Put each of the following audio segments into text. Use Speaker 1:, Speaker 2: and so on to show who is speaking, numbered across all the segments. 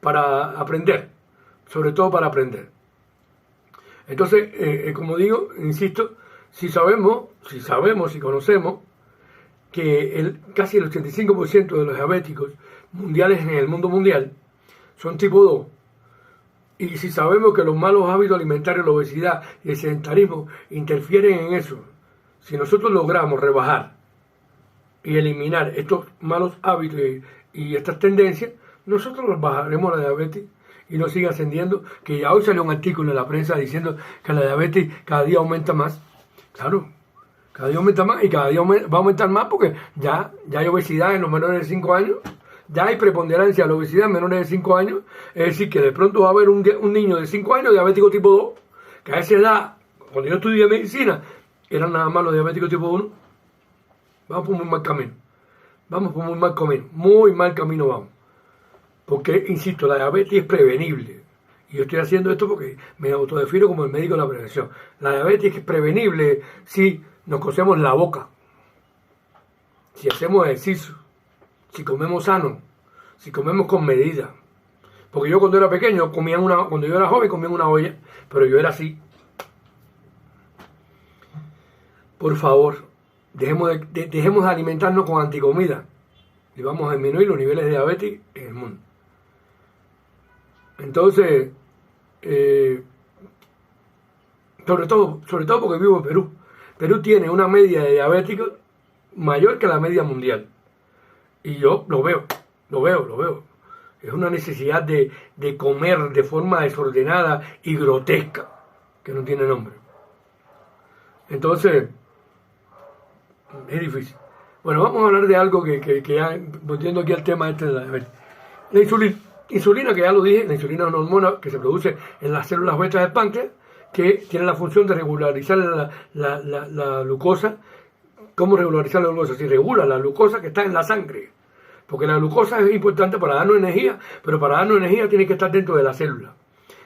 Speaker 1: para aprender, sobre todo para aprender. Entonces, como digo, insisto, si conocemos que casi el 85% de los diabéticos mundiales en el mundo mundial son tipo 2, y si sabemos que los malos hábitos alimentarios, la obesidad y el sedentarismo interfieren en eso, si nosotros logramos rebajar y eliminar estos malos hábitos y estas tendencias, nosotros bajaremos la diabetes y no sigue ascendiendo, que ya hoy salió un artículo en la prensa diciendo que la diabetes cada día aumenta más. Claro, cada día aumenta más y cada día va a aumentar más porque ya hay obesidad en los menores de 5 años, ya hay preponderancia de la obesidad en menores de 5 años, es decir, que de pronto va a haber un niño de 5 años diabético tipo 2, que a esa edad, cuando yo estudié medicina, eran nada más los diabéticos tipo 1. Vamos por muy mal camino, muy mal camino vamos. Porque, insisto, la diabetes es prevenible. Y yo estoy haciendo esto porque me autodefino como el médico de la prevención. La diabetes es prevenible si nos cosemos la boca, si hacemos ejercicio, si comemos sano, si comemos con medida. Porque yo cuando era pequeño, cuando yo era joven comía en una olla, pero yo era así. Por favor, dejemos de alimentarnos con anticomida y vamos a disminuir los niveles de diabetes en el mundo. Entonces, sobre todo porque vivo en Perú. Perú tiene una media de diabéticos mayor que la media mundial. Y yo lo veo. Es una necesidad de comer de forma desordenada y grotesca, que no tiene nombre. Entonces, es difícil. Bueno, vamos a hablar de algo que ya, volviendo aquí al tema de la diabetes. La insulina, que ya lo dije, la insulina es una hormona que se produce en las células beta del páncreas, que tiene la función de regularizar la glucosa. ¿Cómo regularizar la glucosa? Si regula la glucosa que está en la sangre. Porque la glucosa es importante para darnos energía, pero para darnos energía tiene que estar dentro de la célula.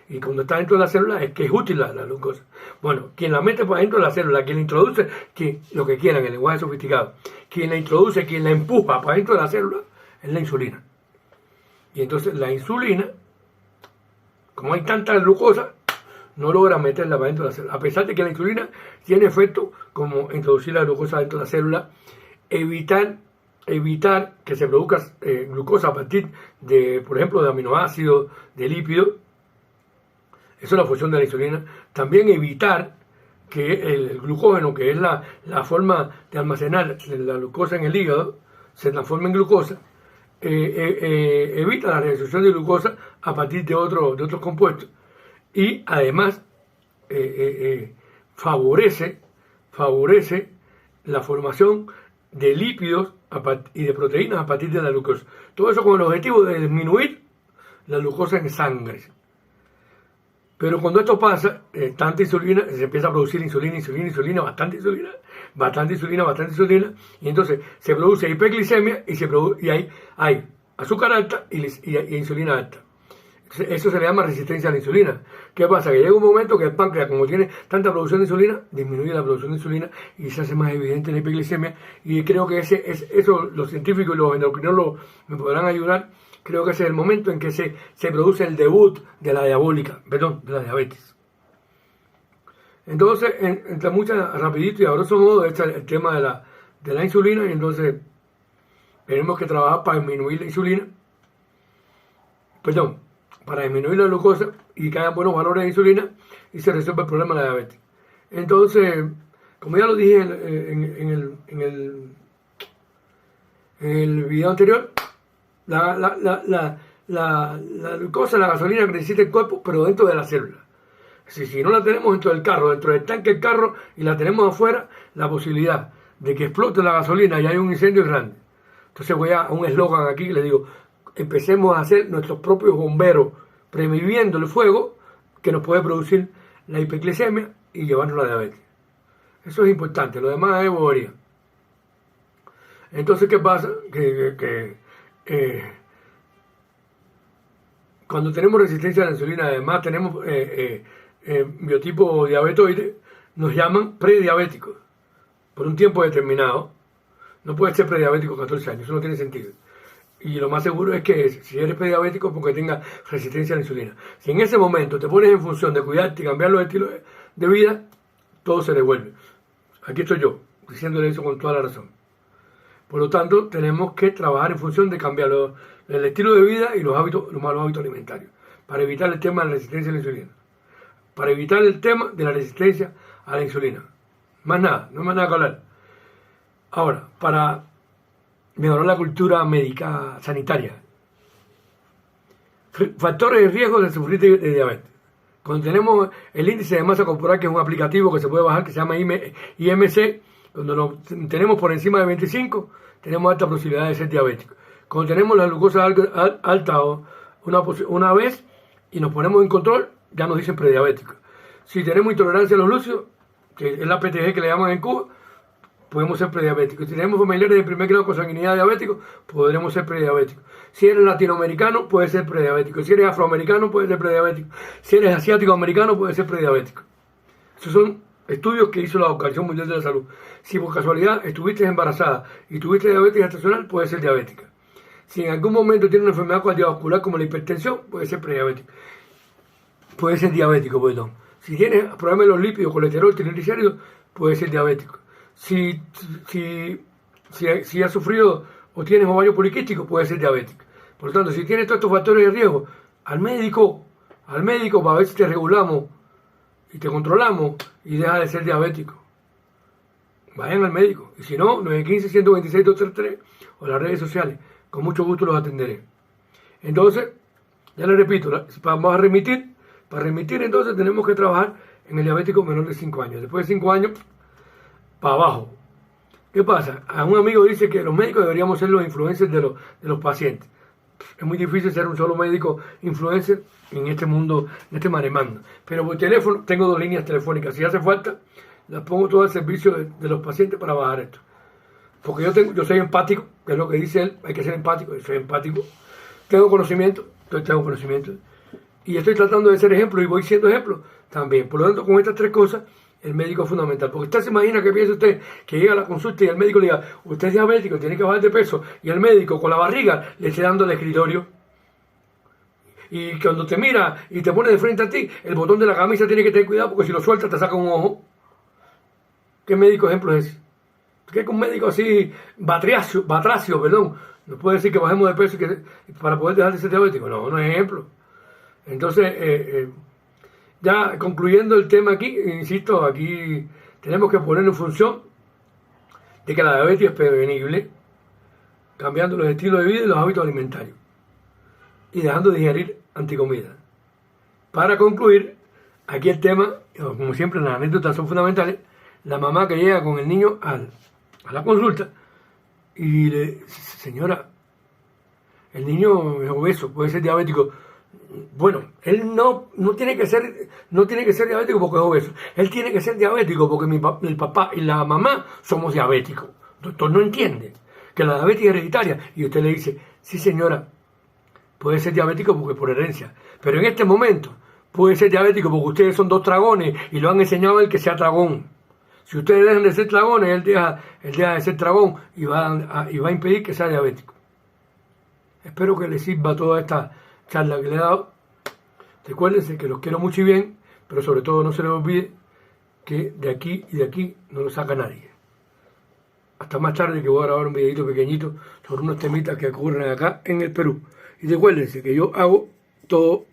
Speaker 1: Y cuando está dentro de la célula es que es útil la glucosa. Bueno, quien la mete para dentro de la célula, quien la introduce, lo que quieran, el lenguaje sofisticado, quien la introduce, quien la empuja para dentro de la célula, es la insulina. Y entonces la insulina, como hay tanta glucosa, no logra meterla para dentro de la célula. A pesar de que la insulina tiene efectos como introducir la glucosa dentro de la célula, evitar que se produzca glucosa a partir de, por ejemplo, de aminoácidos, de lípidos. Eso es la función de la insulina. También evitar que el glucógeno, que es la forma de almacenar la glucosa en el hígado, se transforme en glucosa. Evita la reabsorción de glucosa a partir de otros compuestos. Y además favorece la formación de lípidos y de proteínas a partir de la glucosa. Todo eso con el objetivo de disminuir la glucosa en sangre. Pero cuando esto pasa, tanta insulina, se empieza a producir insulina, bastante insulina, y entonces se produce hiperglicemia y hay azúcar alta y insulina alta. Entonces, eso se le llama resistencia a la insulina. ¿Qué pasa? Que llega un momento que el páncreas, como tiene tanta producción de insulina, disminuye la producción de insulina y se hace más evidente la hiperglicemia. Y creo que eso los científicos y los endocrinólogos me podrán ayudar. Creo que ese es el momento en que se produce el debut de la diabetes. Entonces, entre muchas, rapidito y a grosso modo, este es el tema de la insulina, y entonces tenemos que trabajar para disminuir la insulina, para disminuir la glucosa y que haya buenos valores de insulina y se resuelva el problema de la diabetes. Entonces, como ya lo dije en el video anterior, la glucosa, la gasolina que necesita el cuerpo, pero dentro de la célula. Si no la tenemos dentro del carro, dentro del tanque del carro, y la tenemos afuera, la posibilidad de que explote la gasolina y haya un incendio es grande. Entonces voy a un eslogan aquí que le digo: empecemos a hacer nuestros propios bomberos, previviendo el fuego que nos puede producir la hiperglicemia y llevarnos la diabetes. Eso es importante, lo demás es bobería. Entonces, ¿qué pasa? Cuando tenemos resistencia a la insulina, además tenemos biotipo diabetoide, nos llaman prediabéticos por un tiempo determinado. No puede ser prediabético 14 años, eso no tiene sentido. Y lo más seguro es que si eres prediabético, porque tengas resistencia a la insulina. Si en ese momento te pones en función de cuidarte y cambiar los estilos de vida, todo se devuelve. Aquí estoy yo, diciéndole eso con toda la razón. Por lo tanto, tenemos que trabajar en función de cambiar el estilo de vida y los malos hábitos alimentarios, para evitar el tema de la resistencia a la insulina. Para evitar el tema de la resistencia a la insulina. Más nada, no hay más nada que hablar. Ahora, para mejorar la cultura médica sanitaria. Factores de riesgo de sufrir de diabetes. Cuando tenemos el índice de masa corporal, que es un aplicativo que se puede bajar, que se llama IMC, cuando lo tenemos por encima de 25, tenemos alta posibilidad de ser diabéticos. Cuando tenemos la glucosa alta una vez y nos ponemos en control, ya nos dicen prediabéticos. Si tenemos intolerancia a los glúcidos, que es la PTG que le llaman en Cuba, podemos ser prediabéticos. Si tenemos familiares de primer grado con sanguinidad diabéticos, podremos ser prediabéticos. Si eres latinoamericano, puedes ser prediabético. Si eres afroamericano, puedes ser prediabético. Si eres asiático-americano, puedes ser prediabético. Esos son estudios que hizo la Organización Mundial de la Salud. Si por casualidad estuviste embarazada y tuviste diabetes gestacional, puedes ser diabética. Si en algún momento tienes una enfermedad cardiovascular como la hipertensión, puede ser prediabético. Puede ser diabético, perdón. Si tienes problemas de los lípidos, colesterol, triglicéridos, puede ser diabético. Si has sufrido o tienes ovario poliquístico, puede ser diabético. Por lo tanto, si tienes todos estos factores de riesgo, al médico para ver si te regulamos y te controlamos y deja de ser diabético. Vayan al médico. Y si no, 915-126-233 o las redes sociales. Con mucho gusto los atenderé. Entonces, ya les repito, vamos a remitir. Para remitir, entonces, tenemos que trabajar en el diabético menor de 5 años. Después de 5 años, para abajo. ¿Qué pasa? A un amigo dice que los médicos deberíamos ser los influencers de los pacientes. Es muy difícil ser un solo médico influencer en este mundo, en este maremando. Pero por teléfono, tengo 2 líneas telefónicas. Si hace falta, las pongo todo al servicio de los pacientes para bajar esto. Porque yo soy empático, que es lo que dice él, hay que ser empático, yo soy empático. Tengo conocimiento. Y estoy tratando de ser ejemplo y voy siendo ejemplo también. Por lo tanto, con estas 3 cosas, el médico es fundamental. Porque usted se imagina que piensa usted que llega a la consulta y el médico le diga, usted es diabético, tiene que bajar de peso, y el médico con la barriga le esté dando el escritorio. Y cuando te mira y te pone de frente a ti, el botón de la camisa tiene que tener cuidado porque si lo suelta te saca un ojo. ¿Qué médico ejemplo es ese? ¿Qué es un médico así, batracio, nos puede decir que bajemos de peso para poder dejar de ser diabético? No, no es ejemplo. Entonces, ya concluyendo el tema aquí, insisto, aquí tenemos que poner en función de que la diabetes es prevenible, cambiando los estilos de vida y los hábitos alimentarios y dejando de ingerir anticomida. Para concluir, aquí el tema, como siempre las anécdotas son fundamentales, la mamá que llega con el niño a la consulta y le dice, señora, el niño es obeso, puede ser diabético. Bueno, él no tiene que ser diabético porque es obeso. Él tiene que ser diabético porque el papá y la mamá somos diabéticos. El doctor no entiende que la diabetes es hereditaria. Y usted le dice, sí señora, puede ser diabético porque por herencia. Pero en este momento puede ser diabético porque ustedes son 2 dragones y lo han enseñado a él que sea dragón. Si ustedes dejan de ser dragones, él deja de ser dragón y va a impedir que sea diabético. Espero que les sirva toda esta charla que le he dado. Recuérdense que los quiero mucho y bien, pero sobre todo no se les olvide que de aquí y de aquí no lo saca nadie. Hasta más tarde, que voy a grabar un videito pequeñito sobre unos temitas que ocurren acá en el Perú. Y recuérdense que yo hago todo